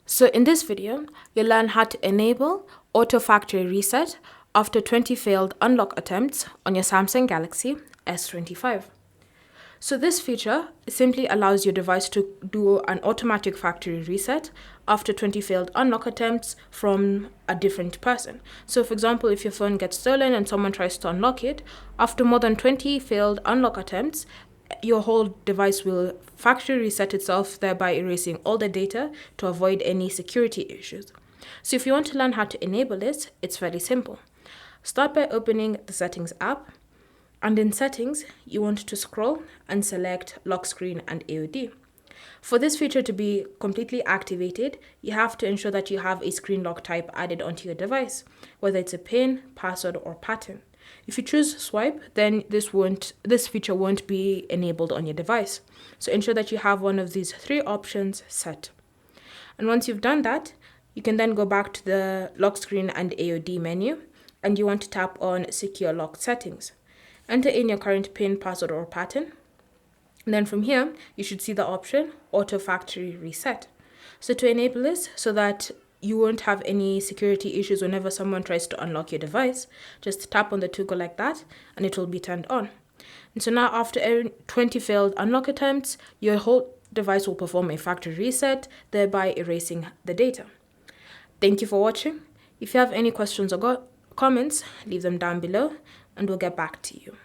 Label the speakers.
Speaker 1: So in this video, you'll learn how to enable auto factory reset after 20 failed unlock attempts on your Samsung Galaxy S25. So this feature simply allows your device to do an automatic factory reset after 20 failed unlock attempts from a different person. So for example, if your phone gets stolen and someone tries to unlock it, after more than 20 failed unlock attempts, your whole device will factory reset itself, thereby erasing all the data to avoid any security issues. So if you want to learn how to enable this, it's fairly simple. Start by opening the Settings app, and in Settings, you want to scroll and select Lock Screen and AOD. For this feature to be completely activated, you have to ensure that you have a screen lock type added onto your device, whether it's a PIN, password, or pattern. If you choose swipe, then this feature won't be enabled on your device. So ensure that you have one of these three options set. And once you've done that, you can then go back to the Lock Screen and AOD menu, and you want to tap on Secure Lock Settings. Enter in your current PIN, password, or pattern. And then from here, you should see the option Auto Factory Reset. So to enable this, so that you won't have any security issues whenever someone tries to unlock your device, just tap on the toggle like that, and it will be turned on. And so now after 20 failed unlock attempts, your whole device will perform a factory reset, thereby erasing the data. Thank you for watching. If you have any questions or comments, leave them down below, and we'll get back to you.